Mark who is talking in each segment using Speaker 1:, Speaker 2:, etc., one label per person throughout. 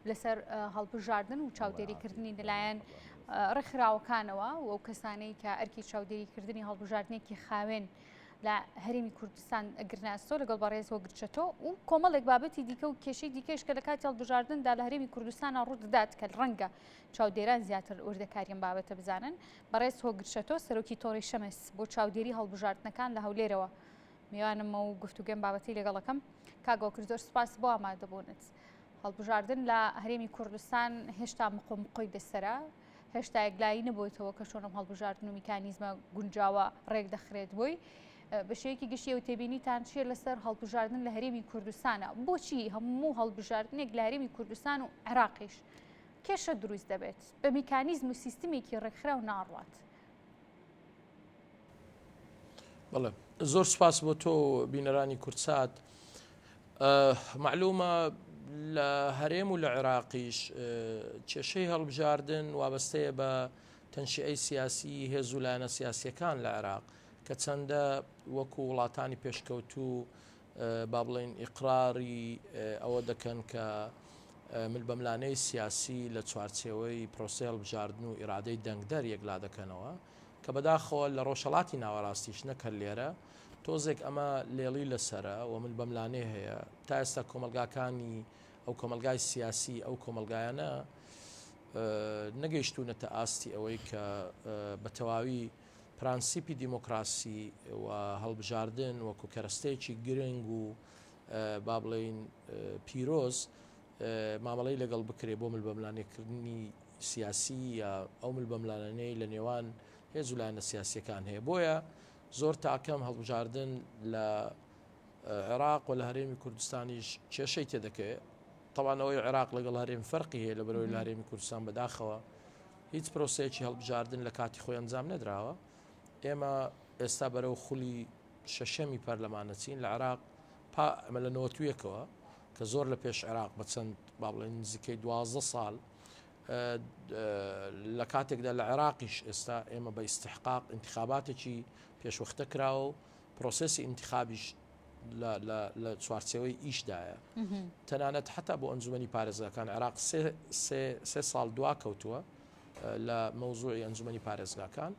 Speaker 1: لەسەر هەڵبژاردن و چاودێریکردنی لەلایەن ڕێکخراوەکانەوە و ئەو کەسانەی کە ئەرکی چاودێریکردنی هەڵبژاردنێکی خاوێن لە هەرێمی کوردستان گرناستۆ لەگەڵ بەڕێز وەگرچێتەوە و کۆمەڵێک بابەتی دیکە و کێشەی دیکەش کە لە کاتی هەڵبژاردندا لە هەرێمی کوردستانە ڕوودەدات کە ڕەنگە چاودێران زیاتر وردەکاریان بابەتە بزانن. بەڕێز وەگرچێتەوە سەرۆکی تۆڕی شەمس بۆ چاودێری هەڵبژاردنەکان لە هەولێرەوە میوانمە و گفتوگەم بابەتی لەگەڵەکەم کاگۆکرد زۆر سپاس بۆ ئامادەبوونت. هەڵبژاردن لە هەرێمی کوردستان هێشتا مقۆمقۆی دەسەرە، هێشتا یەکلایی نەبوویتەوە کە چۆنم هەڵبژاردن و میکانیزمە گونجاوە ڕێک دەخرێت بووی. بەشەیەکی گشتی و تێبینیتان چیە لەسەر هەڵبژاردن لە هەرێمی کوردستانە؟ بۆچی هەموو هەڵبژاردنێک لە هەرێمی کوردستان و عێراقیش کێشە دروست دەبێت بە میکانیزم و سیستمێکی ڕێکخرا و ناڕوات؟
Speaker 2: بەڵێ زۆر سپاس بۆ تۆ بینەرانی کورتسات. معلومە لە هەرێم و لە عێراقیش کێشەی هەڵبژاردن وابەستەیە بە تەنشیعەی سیاسی هێز و لایەنە سیاسیەکان لە عێراق کە چەندە وەکو وڵاتانی پێشکەوتوو با بڵێن ئیقراری ئەوە دەکەن کە ملبەملانەی سیاسی لە چوارچێوەی پرۆسەی هەڵبژاردن و ئیرادەی دەنگدەر یەکلا دەکەنەوە کە بەداخەوە لە ڕۆژهەڵاتی ناوەڕاستیش نەکە لێرە تۆزێک ئەمە لێڵی لەسرە و ملبەملانێ هەیە تا ئێستا کۆمەلگاکانی ئەو کۆمەلگای سیاسی ئەو کۆمەلگایانە نەگەیشتوونەتە ئاستی ئەوەی کە بە تەواوی پرانسیپی دیموکراسی و هەڵبژاردن وەکو کەرەستەیەکی گرنگ و با بڵێن پیرۆز مامەڵەی لەگەڵ بکرێ بۆ ملبەملانێکردنی سیاسی یا ئەو ملبەملانەی لە نێوان هێز و لایەنە سیاسیەکان هەیە. بۆیە زۆر تاکەم هەڵبژاردن لە عێراق و لە هەرێمی کوردستانیش کێشەی تێدەکەوێت. طبعاً ئەوەی عێراق لەگەڵ هەرێم فەرقی هەیە لە بەرەوەی لە هەرێمی کوردستان بەداخەوە هیچ پرۆسەیەکی هەڵبژاردن لە کاتی خۆی ئەنجام نەدراوە. ئێمە ئێستا بەرەو خولی شەشەمی پەرلەمانەچین لە عێراق ئەمە لە 91ەوە کە زۆر لە پێش عێراق بە چەند با بڵێن نزیکەی 12 ساڵ لە کاتێکدا لە عێراقیش ئێستا ئێمە بە ئیستحقاق انتخاباتێکی پێشوەختە کراوە و پرۆسەسی انتخابیش لە چوارچێوەی ئیشدایە. تەنانەت حتا بۆ ئەنجومەنی پارێزگاکان عێراق سێ ساڵ دوا کەوتووە لە مەوزوعی ئەنجومەنی پارێزگاکان،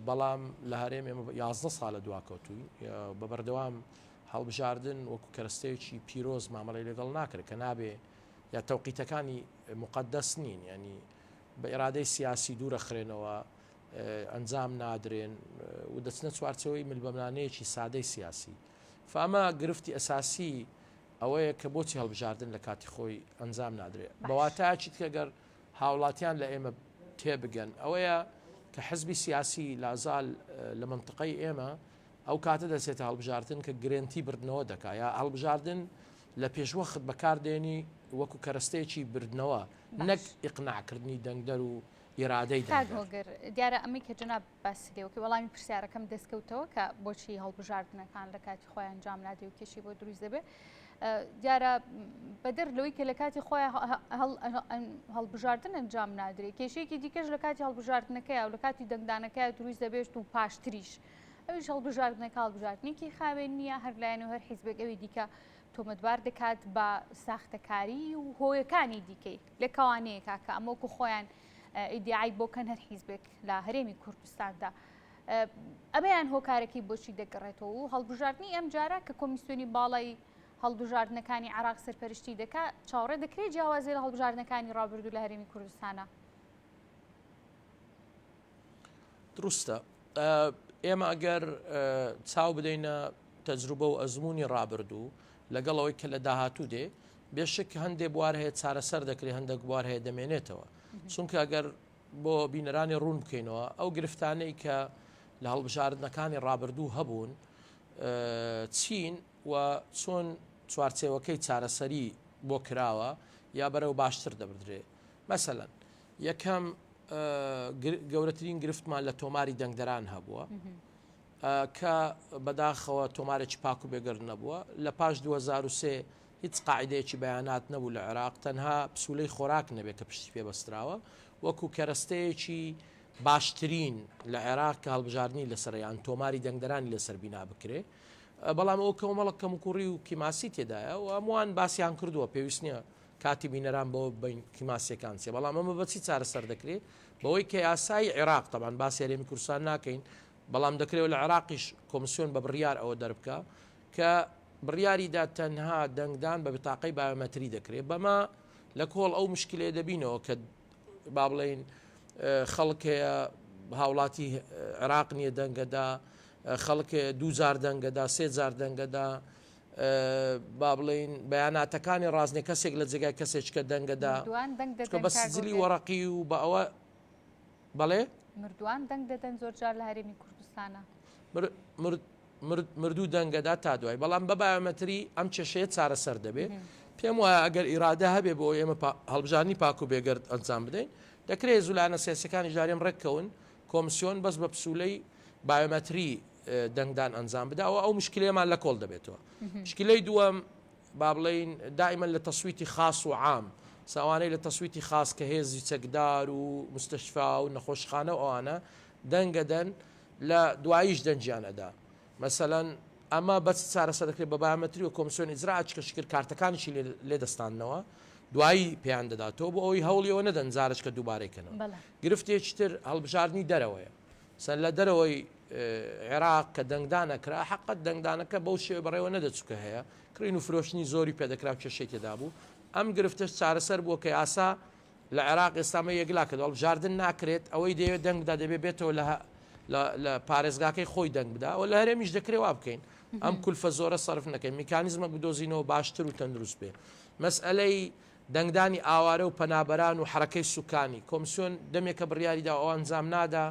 Speaker 2: بەڵام لە هەرێم ئێمە 11 ساڵە دواکەوتووی بە بەردەوام هەڵبژاردن وەکو کەرەستەیەکی پیرۆز مامەڵی لەگەڵ ناکرێت کە نابێ یا تەوقیتەکانی مقدەس نین، ینی بە ئێرادەی سیاسی دوورە خرێنەوە ئەنجام نادرێن و دەچنە چوارچەوەی ملبەملانەیەکی سادەی سیاسی. فەمە گرفتی ئەساسی ئەوەیە کە بۆچی هەڵبژاردن لە کاتی خۆی ئەنجام نادرێت. بەواتایچیت کەگەر هاوڵاتیان لە ئێمە تێبگەن ئەوەیە کە حزبی سیاسی لازال لە منطقەی ئێمە ئەو کاتە دەچێتە هەڵبژاردن کە گرنتی بردنەوە دەکا یا هەڵبژاردن لە پێشوەخت بەکاردێنی وەکو کەرەستەیەکی بردنەوە نەک ئیقناعکردنی دەنگدەر و ئێرادەی
Speaker 1: کاگۆگر. دیارە ئەمەی کە جەناب باسی لێوکە وەڵامی پرسیارەکەم دەستکەوتەوە کە بۆچی هەڵبژاردنەکان لە کاتی خۆیان ئەنجام نادرێ و کێشی بۆ دروست دەبێت. دیارە بەدەر لەوەی کە لە کاتی خۆیان هەڵبژاردن ئەنجام نادرێت کێشەیەکی دیکەش لە کاتی هەڵبژاردنەکەی و لە کاتی دەنگدانەکەی دروست دەبێت و پاشتریش ئەویش هەڵبژاردنەکە هەڵبژاردنێکی خاوێن نییە هەر لایەن و هەر حیزبێک ئەوی دیکە تۆمەتبار دەکات بە ساختەکاری و هۆیەکانی دیکەی لە کەوانەیەکە کە ئەمەکو خۆیان ئیدعای بۆکەن هەر حیزبێک لە هەرێمی کوردستاندا ئەمەیان هۆکارێکی بۆچی دەگەڕێتەوە و هەڵبژاردننی ئەم جارە کە کۆمیسیۆنی باڵای هەڵبژاردنەکانی عێراق سەرپەرشتی دەکات چاوەڕێ دەکرێت جیاوازی لە هەڵبژاردنەکانی ڕابردوو لە هەرێمی کوردستانە؟
Speaker 2: دروستە. ئێمە ئەگەر چاو بدەینە تەجروبە و ئەزمموی ڕابردوو لەگەڵەوەی کە لە داهاتوو دێ بێشک هەندێک بوار هەیە چارەسەر دەکرێت هەندێک بوار هەیە دەمێنێتەوە، چونکە ئەگەر بۆ بینەرانی ڕوون بکەینەوە ئەو گرفتانەی کە لە هەڵبژاردنەکانی ڕابردوو هەبوون چین و چۆن چوارچێوەکەی چارەسەری بۆ کراوە یا بەرەو باشتر دەبدرێت. مەسەلەن یەکەم گەورەترین گرفتمان لە تۆماری دەنگدەران هەبووە کە بەداخەوە تۆمارێکی پاک و بێگەر نەبووە. لە پاش 2003 هیچ قاعدەیەکی بەیانات نەبوو لە عێراق، تەنها پسولەی خۆراک نەبێت کە پشتی پێ بەستراوە وەکو کەرەستەیەکی باشترین لە عێراق کە هەڵبژاردننی لەسەریان تۆماری دەنگدەرانی لەسەر بینا بکرێ. بەڵام ئەو کەمەڵک کەم و کوڕی و کیماسی تێدایە و هەمووان باسییان کردووە پێویست نییە کاتی بینەران بۆ کیماسیەکان چێ بەڵام ئەمە بەچی چارەسەر دەکرێت بەوەی کە یاسای عێراق تەبان باسی هەرێمی کوردستان ناکەین بەڵام دەکرێت لە عێراقیش کۆمسیۆن بە بڕیار ئەوە دەربکە کە بڕیاریدا تەنها دەنگدان بە بتاقەی بایۆمەتری دەکرێت بەمە لە کۆڵ ئەو مشکلێ دەبینەوە کە با بڵێن خەڵکەیە هاوڵاتی عێراق نییە دەنگەدا خەڵکێ 2000 دەنگەدا 3000 دەنگەدا با بڵین بەیاناتەکانی ڕازنێ کەسێک لە جێگای کەسێککە دەنگەدا بە سجلی وەڕقی و بە ئەوە بەڵێ
Speaker 1: مردووان دەنگ دەدەن زۆر جار لە هەرێمی کوردستانە
Speaker 2: مردوو دەنگەدا تا دوای بەڵام بە بایۆمەتری ئەم کێشەیە چارەسەر دەبێت پێم وایە ئەگەر ئیرادە هەبێ بۆ ئێمە هەڵبژارنی پاک و بێگەرد ئەنجام بدەین دەکرێت زولانە سیاسەکانی ژارێم ڕێککەون کۆمسیۆن بەس بە پسوولەی بایۆمەتری دەنگدان ئەنجام بدا ئەو مشکلەیەمان لە کۆڵ دەبێتەوە مشکلەی دووەم با بڵین دائما لە تەسویتی خاص و عام ساوانەی لە تەسویتی خاص کە هێزی چەکدار و مستەشفا و نەخۆشخانە و ئەوانە دەنگەدەن لە دواییش دەنجیان ئەدا مەسەلەن ئەمە بەچ چارەسەر دەکرێت بە بایۆمەتری و کۆمسیۆن ئیجرا چکە کارتەکانیشی لێ دەستانەوە دوایی پێیان دەداتەوە بۆ ئەوی هەوڵیەوە نەدەن جارشکە دووبارێکەنەوە گرفتێکی تر هەڵبژاردننی دەرەوەیە سەر لە دەرەوەی عێراق کە دەنگدانەکرا حقت دەنگدانەکە بەو شێوە بەڕێوە نەدەچووکە هەیە کڕین و فرۆشتنی زۆری پێدەکرا و کێشێکێدا بوو ئەم گرفتش چارەسەر بووە کە یاسا لە عێراق ئێستامە یەکلا کە هەڵبژاردن ناکرێت ئەوەی دەوێت دەنگدا دەبێت بێتەوە لە پارێزگاکەی خۆی دەنگ بدا و لە هەرێمیش دەکرێت وا بکەین ئەم کولفە زۆرە سەرف نەکەین میکانیزمە بدۆزینەوە باشتر و تەندروست بێ مەسئلەی دەنگدانی ئاوارە و پەنابەران و حرەکەی سوکانی کۆمسیۆن دەمێکە بڕیاریدا ئەو ئەنجام نادا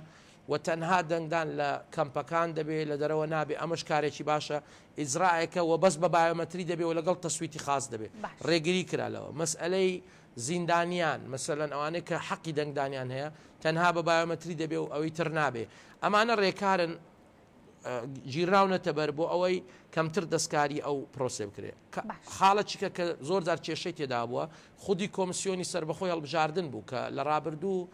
Speaker 2: و تەنها دەنگدان لە کەمپەکان دەبێت لە دەرەوە نابێ ئەمەش کارێکی باشە ئیجرائێکە و بەس بە بایۆمەتری دەبێت و لەگەڵ تەسویتی خاص دەبێت ڕێگری کرالەوە مەسئلەی زیندانیان مەسەلەن ئەوانەیە کە حەقی دەنگدانیان هەیە تەنها بە بایۆمەتری دەبێت و ئەوەی تر نابێ ئەمانە ڕێکارن گیرراونەتە بەر بۆ ئەوەی کەمتر دەستکاری ئەو پرۆسێ بکرێت خاڵەچیکە کە زۆر جار کێشەی تێدا بووە خودی کۆمسیۆنی سربەخۆی هەڵبژاردن بوو کە لە ڕابردوو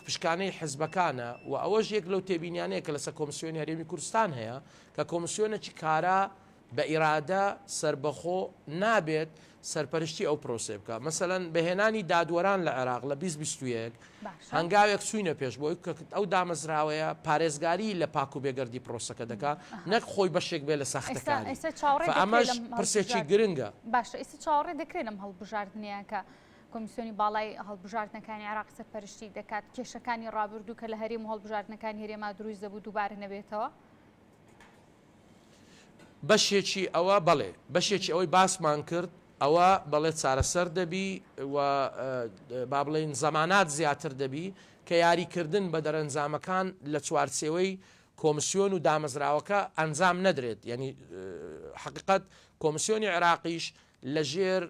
Speaker 2: پشکانەی حزبەکانە و ئەوەش یەک لەو تێبینیانەیە کە لەسەر کۆمسیۆنی هەرێمی کوردستان هەیە کە کۆمسیۆنێکی کارا بە ئیرادە سربەخۆ نابێت سەرپەرشتی ئەو پرۆسێ بکە مەسەلەن بەهێنانی دادوەران لە عێراق لە 2021 هەنگاوێک چوینە پێش بۆی کە ئەو دامەزراوەیە پارێزگاری لە پاک و بێگەردی پرۆسەکە دەکات نەک خۆی بەشێک بێ لە ساختەکانی ئەمەش پرسێکی گرنگە
Speaker 1: باشە ئێستا چاوەڕێ دەکرێت لەم هەڵبژاردنیان کە کۆمیسیۆنی باڵای هەڵبژاردنەکانی عێراق سەرپەرشتی دەکات کێشەکانی ڕابردوو کە لە هەرێم و هەڵبژاردنەکانی هەرێما دروست دەبوو دووبارە نەبێتەوە
Speaker 2: بەشێکی ئەوە بەڵێ بەشێکی ئەوەی باسمان کرد ئەوە بەڵێ چارەسەر دەبی و با بڵێن زەمانات زیاتر دەبی کە یاریکردن بە دەرەنجامەکان لە چوارچێوەی کۆمسیۆن و دامەزراوەکە ئەنجام نەدرێت یعنی حقیقەت کۆمسیۆنی عێراقیش لە ژێر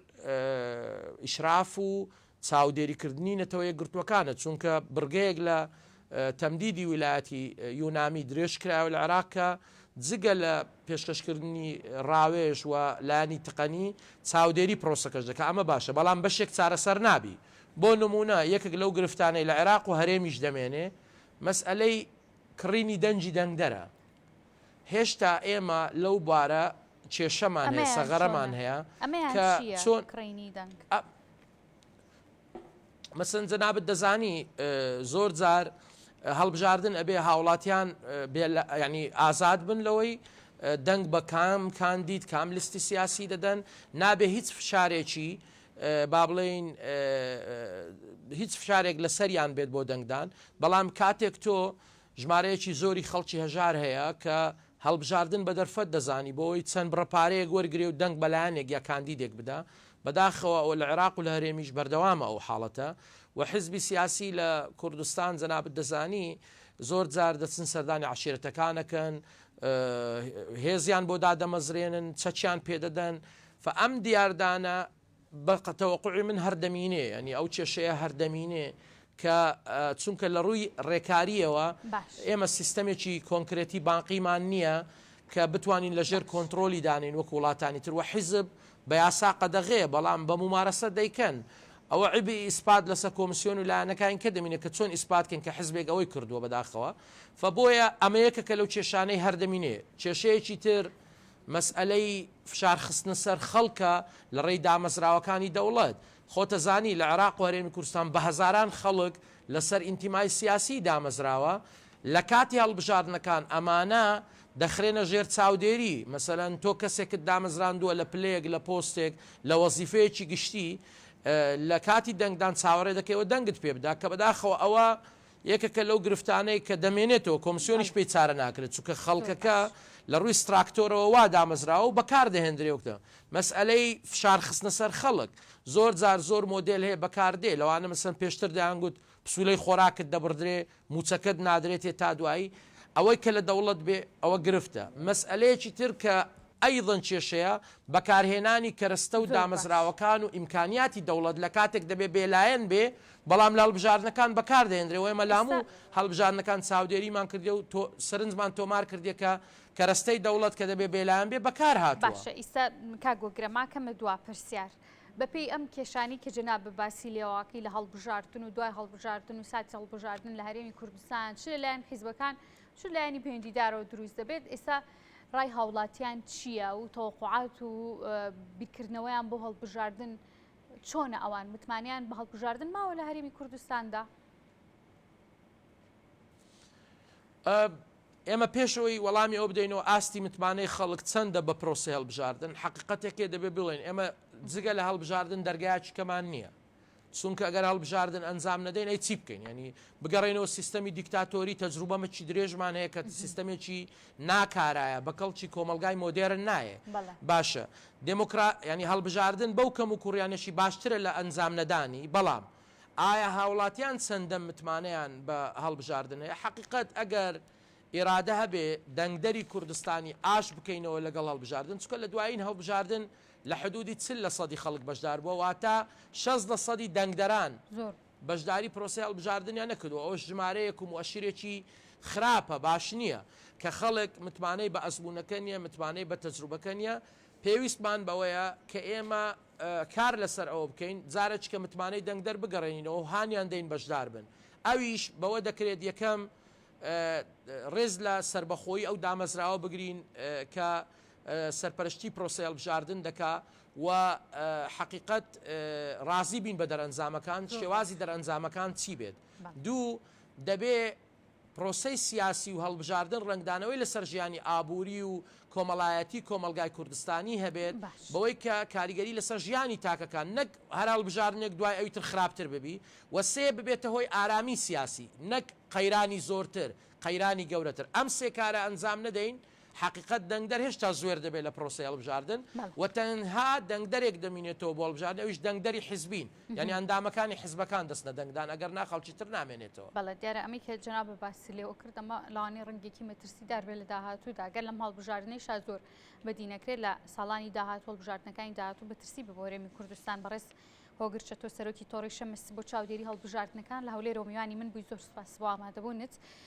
Speaker 2: ئیشراف و چاودێریکردنی نەتەوە یەکگرتووەکانە چونکە بڕگەیەک لە تەمدیدی ویلایەتی یونامی درێژ کراوە لە عێراقکە جگە لە پێشکەشکردنی ڕاوێژ و لایانی تقنی چاودێری پرۆسەکەش دەکە ئەمە باشە بەڵام بەشێک چارەسەر نابی بۆ نمونە یەکێک لەو گرفتانەی لە عێراق و هەرێمیش دەمێنێ مەسئلەی کڕینی دەنجی دەنگدەرە هێشتا ئێمە لەو بارە کێشەمان هەیە سەغەرەمان هەیە کە چۆن مەسەن جەنابەت دەزانی زۆر جار هەڵبژاردن ئەبێ هاوڵاتیان ینی ئازاد بن لەوەی دەنگ بە کام کاندید کام لیستی سیاسی دەدەن نابێ هیچ فشارێکی با بڵێن هیچ فشارێک لە سەریان بێت بۆ دەنگدان بەڵام کاتێک تۆ ژمارەیەکی زۆری خەڵکی هەژار هەیە کە هەڵبژاردن بە دەرفەت دەزانی بۆەوەی چەند بڕەپارەیەک وەرگێ و دەنگ بەلایەنێک یا کاندیدێک بدا بەداخەوە ئەو لە عێراق و لە هەرێمیش بەردەوامە ئەو حاڵەتە و حزبی سیاسی لە کوردستان جەنابەت دەزانی زۆر جار دەچن سەردانی عشیرەتەکانەکەن هێزیان بۆ دادەمەزرێنن چەچیان پێدەدەن ئەم دیاردانە بەتەوەقوعی من هەردەمینێ ینی ئەو کێشەیە هەردەمینێ کە چونکە لە ڕووی ڕێکاریەوە ئێمە سیستەمێکی کۆنکرێتی بانقیمان نییە کە بتوانین لەژێر کۆنتترۆلی دانین وەک وڵاتانی تر وە حیزب بە یاسا قەدەغێ بەڵام بە ممارەسە دەیکەن ئەوە عیبی ئیسپات لەسەر کۆمسیۆن و لایەنەکان کە دەمینێت کە چۆن ئیسپاتکەن کە حزبێک ئەوەی کردووە بەداخەوە بۆیە ئەمەیەکە کە لەو کێشانەی هەردەمینێ کێشەیەکی تر مەسئلەی فشار خستنە سەر خەڵکە لە ڕێی دامەزراوەکانی دەوڵەت خۆتە زانی لە عێراق و هەرێمی کوردستان بە هەزاران خەڵک لەسەر ئینتیمای سیاسی دامەزراوە لە کاتی هەڵبژاردنەکان ئەمانە دەخرێنە ژێر چاودێری مەسەلەن تۆ کەسێکت دامەزراندووە لە پلەیەک لە پۆستێک لە وەزیفەیەکی گشتی لە کاتی دەنگدان چاوەڕێ دەکەوە دەنگت پێ بدا کە بەداخەوە ئەوە یەکێکە لەو گرفتانەی کە دەمێنێتەوە کۆمسیۆنیش پێی چارە ناکرێت چونکە خەڵکەکە لە ڕووی ستراکتۆرەوە وا دامەزراوە و بەکار دەهێنرێوکتە مەسئلەی فشار خستنە سەر خەڵک زۆر جار زۆر مۆدل هەیە بەکاردێ لەوانە مەسەن پێشتر دەیانگوت پسوولەی خۆراکت دەبڕدرێ موچەکەت نادرێتێ تا دوایی ئەوەی کە لە دەوڵەت بێ ئەوە گرفتە مەسئلەیەکی تر کە ئەیضن کێشەیە بەکارهێنانی کەرەستە و دامەزراوەکان و ئیمکانیاتی دەوڵەت لە کاتێک دەبێ بێلایەن بێ بەڵام لە هەڵبژاردنەکان بەکاردێنرێەوە ئێمە لاموو هەڵبژاردنەکان چاودێریمان کردێ و سەرنجمان تۆمار کردێکە کەرەستەی دەوڵەت کە دەبێ بێلایەن بێ بەکار هاتووە.
Speaker 1: باشە ئیستا کاگۆگرەماکەمە دوا پرسیار بەپێی ئەم کێشانی کە جەناب باسی لێواقی لە هەڵبژاردن و دوای هەڵبژاردن و ساتی هەڵبژاردن لە هەرێمی کوردستان چ لەلایەن حیزبەکان چ لایەنی پەیوەندیدارەوە دروست دەبێت ئێستا ڕای هاوڵاتیان چییە و تەوقعات و بیرکردنەوەیان بۆ هەڵبژاردن چۆنە ئەوان متمانیان بە هەڵبژاردن ماوە لە هەرێمی کوردستاندا؟
Speaker 2: ئێمە پێشەوەی وەڵامی ئەو بدەینەوە ئاستی متمانەی خەڵک چەندە بە پرۆسی هەڵبژاردن حقیقەتێکێ دەبێ بڵێن ئێمە جگە لە هەڵبژاردن دەرگایکەمان نییە چونکە ئەگەر هەڵبژاردن ئەنجام نەدەین ئەی چی بکەین ینی بگەڕێنەوە سیستەمی دیکتاتۆری تەجروبەمەکی درێژمان هەیە کە سیستەمێکی ناکارایە بە کەڵکی کۆمەلگای مۆدێرن نایە باشە ینی هەڵبژاردن بەو کەم و کوڕیانەشی باشترە لە ئەنجام نەدانی بەڵام ئایا هاوڵاتیان چەندە متمانەیان بە هەڵبژاردنەیە حقیقەت ئەگەر ئێرادە هەبێ دەنگدەری کوردستانی ئاش بکەینەوە لەگەڵ هەڵبژاردن چکە لە دوایین هەڵبژاردن لە حدودی 40% خەڵک بەشدار بووە واتە 60% دەنگدەران بەشداری پرۆسی هەڵبژاردنیان نەکردووە ئەوش ژمارەیەک و مؤشرێکی خراپە باش نییە کە خەڵک متمانەی بە ئەزمونونەکە نیە متمانەی بە تەجروبەکە نیە پێویستمان بەوەیە کە ئێمە کار لەسەر ئەوە بکەین جارێک کە متمانەی دەنگدەر بگەڕێنینەوە و هانیان دەین بەشدار بن ئەویش بەوە دەکرێت یەکەم ڕێز لە سربەخۆی ئەو دامەزراوە بگرین کە سەرپەرشتی پرۆسی هەڵبژاردن دەکا و حقیقەت ڕازی بین بە دەرەنجامەکان شێوازی دەرەنجامەکان چی بێت دوو دەبێ پرۆسەی سیاسی و هەڵبژاردن ڕنگدانەوەی لەسەر ژیانی ئابووری و کۆمەڵایەتی کۆمەلگای کوردستانی هەبێت بەوەی کە کاریگەری لەسەر ژیانی تاکەکان نەک هەر هەڵبژاردنێک دوای ئەوی تر خراپتر ببی و سێ ببێتە هۆی ئارامی سیاسی نەک قەیرانی زۆرتر قەیرانی گەورەتر ئەم سێ کارە ئەنجام نەدەین حقیقت دەنگدەر هێشتا زوێر دەبێت لە پرۆسی هەڵبژاردن و تەنها دەنگدەرێک دەمینێتەوە بۆ هەڵبژاردن ئەویش دەنگدەری حیزبین یعنی ئەندامەکانی حیزبەکان دەستنە دەنگدان ئەگەر ناخەڵکی تر نامێنێتەوە.
Speaker 1: بەڵێ دیارە ئەمی کە جەناب باسی لێوە کرد ئەمە لەوانەیە ڕەنگێکی مەترسیدار بێت لە داهاتوودا گەر لەم هەڵبژاردنەیشا زۆر بەدینەکرێت لە ساڵانی داهاتوو هەڵبژاردنەکانی داهاتوو بەترسی بە بۆ هەرێمی کوردستان بەڕێز هۆگرچەتۆ سەرۆکی تۆڕی شەمس بۆ چاودێری هەڵبژاردنەکان لە هەولێرەوە میوانی من بووی زۆر سوپاس بۆ ئامادەبوونت.